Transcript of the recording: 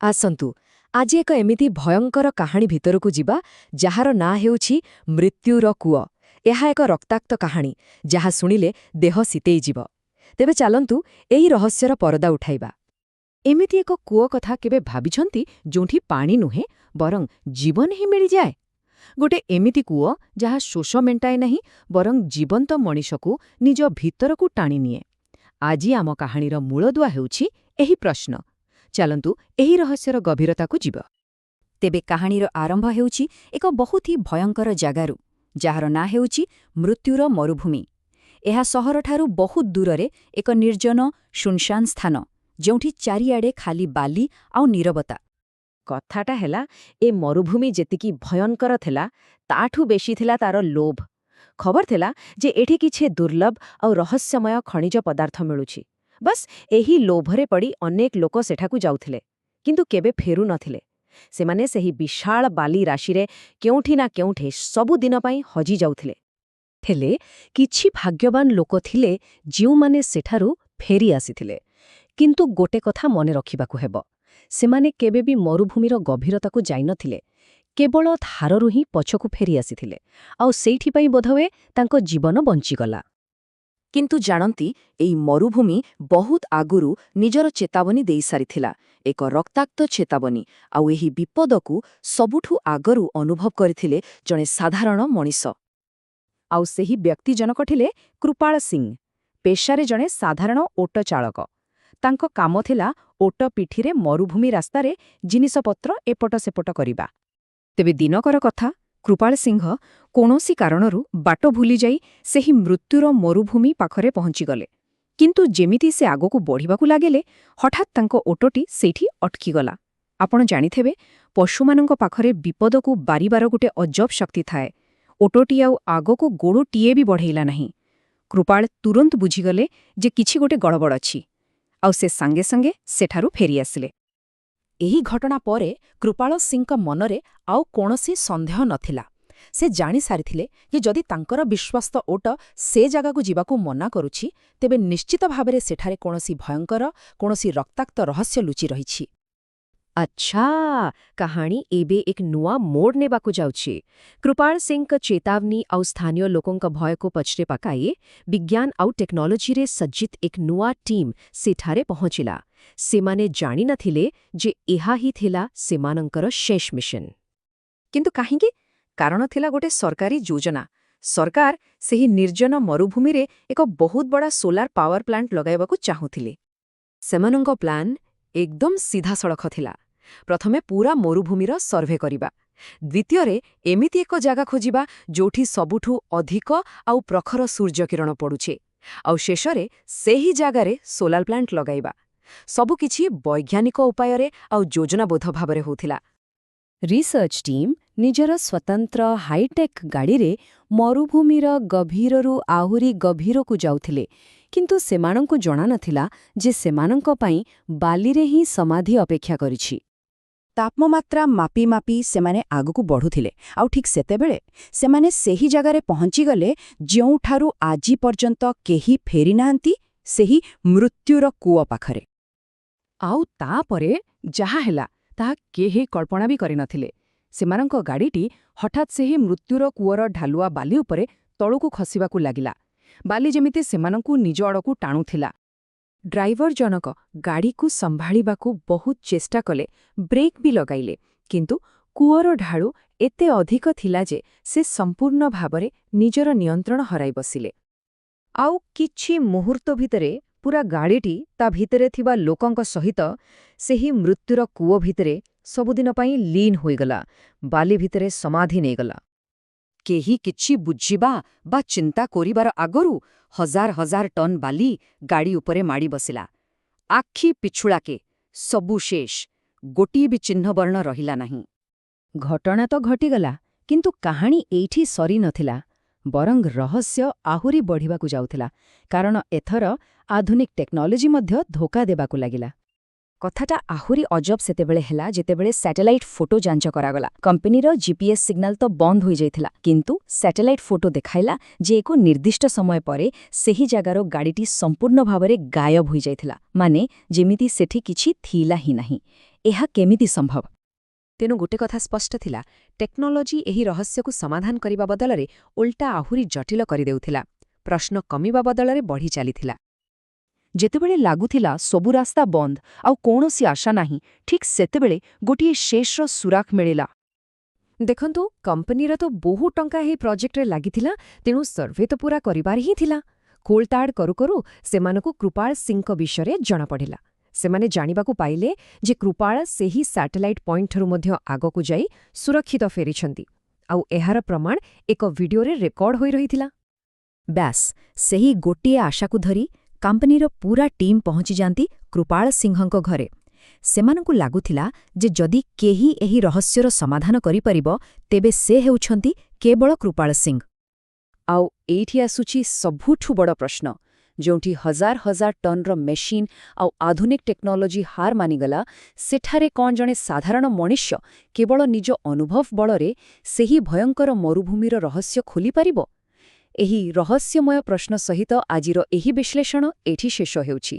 ଆସନ୍ତୁ ଆଜି ଏକ ଏମିତି ଭୟଙ୍କର କାହାଣୀ ଭିତରକୁ ଯିବା ଯାହାର ନାଁ ହେଉଛି ମୃତ୍ୟୁର କୂଅ। ଏହା ଏକ ରକ୍ତାକ୍ତ କାହାଣୀ ଯାହା ଶୁଣିଲେ ଦେହ ଶୀତେଇଯିବ। ତେବେ ଚାଲନ୍ତୁ ଏହି ରହସ୍ୟର ପରଦା ଉଠାଇବା। ଏମିତି ଏକ କୂଅ କଥା କେବେ ଭାବିଛନ୍ତି ଯେଉଁଠି ପାଣି ନୁହେଁ ବରଂ ଜୀବନ ହିଁ ମିଳିଯାଏ? ଗୋଟେ ଏମିତି କୂଅ ଯାହା ଶୋଷ ମେଣ୍ଟାଏ ନାହିଁ ବରଂ ଜୀବନ୍ତ ମଣିଷକୁ ନିଜ ଭିତରକୁ ଟାଣିନିଏ। ଆଜି ଆମ କାହାଣୀର ମୂଳଦୁଆ ହେଉଛି ଏହି ପ୍ରଶ୍ନ। ଚାଲନ୍ତୁ ଏହି ରହସ୍ୟର ଗଭୀରତାକୁ ଯିବ। ତେବେ କାହାଣୀର ଆରମ୍ଭ ହେଉଛି ଏକ ବହୁତ ହି ଭୟଙ୍କର ଜାଗାରୁ, ଯାହାର ନାଁ ହେଉଛି ମୃତ୍ୟୁର ମରୁଭୂମି। ଏହା ସହରଠାରୁ ବହୁତ ଦୂରରେ ଏକ ନିର୍ଜନ ଶୂନଶାନ ସ୍ଥାନ, ଯେଉଁଠି ଚାରିଆଡ଼େ ଖାଲି ବାଲି ଆଉ ନୀରବତା। କଥାଟା ହେଲା, ଏ ମରୁଭୂମି ଯେତିକି ଭୟଙ୍କର ଥିଲା ତାଠୁ ବେଶୀ ଥିଲା ତାର ଲୋଭ। ଖବର ଥିଲା ଯେ ଏଠି କିଛି ଦୁର୍ଲଭ ଆଉ ରହସ୍ୟମୟ ଖଣିଜ ପଦାର୍ଥ ମିଳୁଛି। ବସ୍ ଏହି ଲୋଭରେ ପଡ଼ି ଅନେକ ଲୋକ ସେଠାକୁ ଯାଉଥିଲେ, କିନ୍ତୁ କେବେ ଫେରୁ ନଥିଲେ। ସେମାନେ ସେହି ବିଶାଳ ବାଲି ରାଶିରେ କେଉଁଠି ନା କେଉଁଠି ସବୁଦିନ ପାଇଁ ହଜି ଯାଉଥିଲେ। ହେଲେ କିଛି ଭାଗ୍ୟବାନ ଲୋକ ଥିଲେ ଯେଉଁମାନେ ସେଠାରୁ ଫେରି ଆସିଥିଲେ। କିନ୍ତୁ ଗୋଟେ କଥା ମନେ ରଖିବାକୁ ହେବ, ସେମାନେ କେବେ ବି ମରୁଭୂମିର ଗଭୀରତାକୁ ଯାଇନଥିଲେ। କେବଳ ଧାରରୁ ହିଁ ପଛକୁ ଫେରି ଆସିଥିଲେ, ଆଉ ସେଇଥିପାଇଁ ବୋଧହୁଏ ତାଙ୍କ ଜୀବନ ବଞ୍ଚିଗଲା। କିନ୍ତୁ ଜାଣନ୍ତି, ଏହି ମରୁଭୂମି ବହୁତ ଆଗରୁ ନିଜର ଚେତାବନୀ ଦେଇସାରିଥିଲା, ଏକ ରକ୍ତାକ୍ତ ଚେତାବନୀ। ଆଉ ଏହି ବିପଦକୁ ସବୁଠୁ ଆଗରୁ ଅନୁଭବ କରିଥିଲେ ଜଣେ ସାଧାରଣ ମଣିଷ। ଆଉ ସେହି ବ୍ୟକ୍ତି ଜଣକ ଥିଲେ କୃପାଳ ସିଂ, ପେଶାରେ ଜଣେ ସାଧାରଣ ଓଟ ଚାଳକ। ତାଙ୍କ କାମ ଥିଲା ଓଟ ପିଠିରେ ମରୁଭୂମି ରାସ୍ତାରେ ଜିନିଷପତ୍ର ଏପଟ ସେପଟ କରିବା। ତେବେ ଦିନକର କଥା, କୃପାଳ ସିଂହ କୌଣସି କାରଣରୁ ବାଟ ଭୁଲିଯାଇ ସେହି ମୃତ୍ୟୁର ମରୁଭୂମି ପାଖରେ ପହଞ୍ଚିଗଲେ। କିନ୍ତୁ ଯେମିତି ସେ ଆଗକୁ ବଢ଼ିବାକୁ ଲାଗିଲେ, ହଠାତ୍ ତାଙ୍କ ଓଟଟି ସେଇଠି ଅଟକିଗଲା। ଆପଣ ଜାଣିଥିବେ, ପଶୁମାନଙ୍କ ପାଖରେ ବିପଦକୁ ବାରିବାର ଗୋଟେ ଅଜବ ଶକ୍ତି ଥାଏ। ଓଟଟି ଆଉ ଆଗକୁ ଗୋଡ଼ଟିଏ ବି ବଢ଼େଇଲା ନାହିଁ। କୃପାଳ ତୁରନ୍ତ ବୁଝିଗଲେ ଯେ କିଛି ଗୋଟେ ଗଡ଼ବଡ଼ ଅଛି, ଆଉ ସେ ସାଙ୍ଗେ ସାଙ୍ଗେ ସେଠାରୁ ଫେରିଆସିଲେ। ଏହି ଘଟଣା ପରେ କୃପାଳ ସିଂଙ୍କ ମନରେ ଆଉ କୌଣସି ସନ୍ଦେହ ନଥିଲା। ସେ ଜାଣିସାରିଥିଲେ ଯେ ଯଦି ତାଙ୍କର ବିଶ୍ୱସ୍ତ ଓଟ ସେ ଜାଗାକୁ ଯିବାକୁ ମନା କରୁଛି, ତେବେ ନିଶ୍ଚିତ ଭାବରେ ସେଠାରେ କୌଣସି ଭୟଙ୍କର, କୌଣସି ରକ୍ତାକ୍ତ ରହସ୍ୟ ଲୁଚି ରହିଛି। ଆଚ୍ଛା, କାହାଣୀ ଏବେ ଏକ ନୂଆ ମୋଡ଼ ନେବାକୁ ଯାଉଛି। କୃପାଳ ସିଂଙ୍କ ଚେତାବନୀ ଆଉ ସ୍ଥାନୀୟ ଲୋକଙ୍କ ଭୟକୁ ପଛରେ ପକାଇ ବିଜ୍ଞାନ ଆଉ ଟେକ୍ନୋଲୋଜିରେ ସଜ୍ଜିତ ଏକ ନୂଆ ଟିମ୍ ସେଠାରେ ପହଞ୍ଚିଲା। ସେମାନେ ଜାଣିନଥିଲେ ଯେ ଏହା ହିଁ ଥିଲା ସେମାନଙ୍କର ଶେଷ ମିଶନ। କିନ୍ତୁ କାହିଁକି? କାରଣ ଥିଲା ଗୋଟେ ସରକାରୀ ଯୋଜନା। ସରକାର ସେହି ନିର୍ଜନ ମରୁଭୂମିରେ ଏକ ବହୁତ ବଡ଼ ସୋଲାର ପାୱାର ପ୍ଲାଣ୍ଟ ଲଗାଇବାକୁ ଚାହୁଁଥିଲେ। ସେମାନଙ୍କ ପ୍ଲାନ୍ ଏକଦମ ସିଧାସଳଖ ଥିଲା। ପ୍ରଥମେ ପୂରା ମରୁଭୂମିର ସର୍ଭେ କରିବା। ଦ୍ୱିତୀୟରେ ଏମିତି ଏକ ଜାଗା ଖୋଜିବା ଯେଉଁଠି ସବୁଠୁ ଅଧିକ ଆଉ ପ୍ରଖର ସୂର୍ଯ୍ୟକିରଣ ପଡ଼ୁଛି। ଆଉ ଶେଷରେ ସେହି ଜାଗାରେ ସୋଲାର ପ୍ଲାଣ୍ଟ ଲଗାଇବା। ସବୁକିଛି ବୈଜ୍ଞାନିକ ଉପାୟରେ ଆଉ ଯୋଜନାବଦ୍ଧ ଭାବରେ ହେଉଥିଲା। ରିସର୍ଚ୍ଚ ଟିମ୍ ନିଜର ସ୍ୱତନ୍ତ୍ର ହାଇଟେକ୍ ଗାଡ଼ିରେ ମରୁଭୂମିର ଗଭୀରରୁ ଆହୁରି ଗଭୀରକୁ ଯାଉଥିଲେ। କିନ୍ତୁ ସେମାନଙ୍କୁ ଜଣାନଥିଲା ଯେ ସେମାନଙ୍କ ପାଇଁ ବାଲିରେ ହିଁ ସମାଧି ଅପେକ୍ଷା କରିଛି। ତାପମାତ୍ରା ମାପି ମାପି ସେମାନେ ଆଗକୁ ବଢ଼ୁଥିଲେ। ଆଉ ଠିକ୍ ସେତେବେଳେ ସେମାନେ ସେହି ଜାଗାରେ ପହଞ୍ଚିଗଲେ ଯେଉଁଠାରୁ ଆଜି ପର୍ଯ୍ୟନ୍ତ କେହି ଫେରିନାହାନ୍ତି, ସେହି ମୃତ୍ୟୁର କୂଅ ପାଖରେ। ଆଉ ତାପରେ ଯାହା ହେଲା ତାହା କେହି କଳ୍ପନା ବି କରିନଥିଲେ। ସେମାନଙ୍କ ଗାଡ଼ିଟି ହଠାତ୍ ସେହି ମୃତ୍ୟୁର କୂଅର ଢାଲୁଆ ବାଲି ଉପରେ ତଳକୁ ଖସିବାକୁ ଲାଗିଲା। ବାଲି ଯେମିତି ସେମାନଙ୍କୁ ନିଜ ଆଡ଼କୁ ଟାଣୁଥିଲା। ଡ୍ରାଇଭର ଜଣକ ଗାଡ଼ିକୁ ସମ୍ଭାଳିବାକୁ ବହୁତ ଚେଷ୍ଟା କଲେ, ବ୍ରେକ୍ ବି ଲଗାଇଲେ, କିନ୍ତୁ କୂଅର ଢାଳୁ ଏତେ ଅଧିକ ଥିଲା ଯେ ସେ ସମ୍ପୂର୍ଣ୍ଣ ଭାବରେ ନିଜର ନିୟନ୍ତ୍ରଣ ହରାଇ ବସିଲେ। ଆଉ କିଛି ମୁହୂର୍ତ୍ତ ଭିତରେ ପୁରା ଗାଡ଼ିଟି ତା ଭିତରେ ଥିବା ଲୋକଙ୍କ ସହିତ ସେହି ମୃତ୍ୟୁର କୂଅ ଭିତରେ ସବୁଦିନ ପାଇଁ ଲୀନ ହୋଇଗଲା, ବାଲି ଭିତରେ ସମାଧି ନେଇଗଲା। କେହି କିଛି ବୁଝିବା ବା ଚିନ୍ତା କରିବାର ଆଗରୁ ହଜାର ହଜାର ଟନ୍ ବାଲି ଗାଡ଼ି ଉପରେ ମାଡ଼ି ବସିଲା। ଆଖି ପିଛୁଳାକେ ସବୁ ଶେଷ, ଗୋଟିଏ ବି ଚିହ୍ନବର୍ଣ୍ଣ ରହିଲା ନାହିଁ। ଘଟଣା ତ ଘଟିଗଲା, କିନ୍ତୁ କାହାଣୀ ଏଇଠି ସରି ନଥିଲା। ବରଂ ରହସ୍ୟ ଆହୁରି ବଢ଼ିବାକୁ ଯାଉଥିଲା, କାରଣ ଏଥର ଆଧୁନିକ ଟେକ୍ନୋଲୋଜି ମଧ୍ୟ ଧୋକା ଦେବାକୁ ଲାଗିଲା। କଥାଟା ଆହୁରି ଅଜବ ସେତେବେଳେ ହେଲା ଯେତେବେଳେ ସ୍ୟାଟେଲାଇଟ୍ ଫଟୋ ଯାଞ୍ଚ କରାଗଲା। କମ୍ପାନୀର ଜିପିଏସ୍ ସିଗ୍ନାଲ ତ ବନ୍ଦ ହୋଇଯାଇଥିଲା, କିନ୍ତୁ ସ୍ୟାଟେଲାଇଟ୍ ଫଟୋ ଦେଖାଇଲା ଯେ ଏକ ନିର୍ଦ୍ଦିଷ୍ଟ ସମୟ ପରେ ସେହି ଜାଗାର ଗାଡ଼ିଟି ସମ୍ପୂର୍ଣ୍ଣ ଭାବରେ ଗାୟବ ହୋଇଯାଇଥିଲା। ମାନେ ଯେମିତି ସେଠି କିଛି ଥିଲା ହିଁ ନାହିଁ। ଏହା କେମିତି ସମ୍ଭବ? ତେଣୁ ଗୋଟେ କଥା ସ୍ପଷ୍ଟ ଥିଲା, ଟେକ୍ନୋଲୋଜି ଏହି ରହସ୍ୟକୁ ସମାଧାନ କରିବା ବଦଳରେ ଓଲଟା ଆହୁରି ଜଟିଳ କରିଦେଉଥିଲା। ପ୍ରଶ୍ନ କମିବା ବଦଳରେ ବଢ଼ି ଚାଲିଥିଲା। ଯେତେବେଳେ ଲାଗୁଥିଲା ସବୁ ରାସ୍ତା ବନ୍ଦ ଆଉ କୌଣସି ଆଶା ନାହିଁ, ଠିକ୍ ସେତେବେଳେ ଗୋଟିଏ ଶେଷର ସୁରାଖ ମିଳିଲା। ଦେଖନ୍ତୁ, କମ୍ପାନୀର ତ ବହୁ ଟଙ୍କା ଏହି ପ୍ରୋଜେକ୍ଟରେ ଲାଗିଥିଲା, ତେଣୁ ସର୍ଭେ ତ ପୂରା କରିବାର ହିଁ ଥିଲା। ଖୋଳତାଡ଼ କରୁ କରୁ ସେମାନଙ୍କୁ କୃପାଳ ସିଂଙ୍କ ବିଷୟରେ ଜଣାପଡ଼ିଲା। ସେମାନେ ଜାଣିବାକୁ ପାଇଲେ ଯେ କୃପାଳ ସେହି ସ୍ୟାଟେଲାଇଟ୍ ପଏଣ୍ଟରୁ ମଧ୍ୟ ଆଗକୁ ଯାଇ ସୁରକ୍ଷିତ ଫେରିଛନ୍ତି, ଆଉ ଏହାର ପ୍ରମାଣ ଏକ ଭିଡିଓରେ ରେକର୍ଡ ହୋଇ ରହିଥିଲା। ବ୍ୟାସ୍, ସେହି ଗୋଟିଏ ଆଶାକୁ ଧରି କମ୍ପାନୀର ପୂରା ଟିମ୍ ପହଞ୍ଚିଯାନ୍ତି କୃପାଳ ସିଂହଙ୍କ ଘରେ। ସେମାନଙ୍କୁ ଲାଗୁଥିଲା ଯେ ଯଦି କେହି ଏହି ରହସ୍ୟର ସମାଧାନ କରିପାରିବ, ତେବେ ସେ ହେଉଛନ୍ତି କେବଳ କୃପାଳ ସିଂ। ଆଉ ଏଇଠି ଆସୁଛି ସବୁଠୁ ବଡ଼ ପ୍ରଶ୍ନ, ଯେଉଁଠି ହଜାର ହଜାର ଟନ୍ର ମେସିନ୍ ଆଉ ଆଧୁନିକ ଟେକ୍ନୋଲୋଜି ହାର ମାନିଗଲା, ସେଠାରେ କ'ଣ ଜଣେ ସାଧାରଣ ମଣିଷ କେବଳ ନିଜ ଅନୁଭବ ବଳରେ ସେହି ଭୟଙ୍କର ମରୁଭୂମିର ରହସ୍ୟ ଖୋଲିପାରିବ? ଏହି ରହସ୍ୟମୟ ପ୍ରଶ୍ନ ସହିତ ଆଜିର ଏହି ବିଶ୍ଳେଷଣ ଏଠି ଶେଷ ହେଉଛି।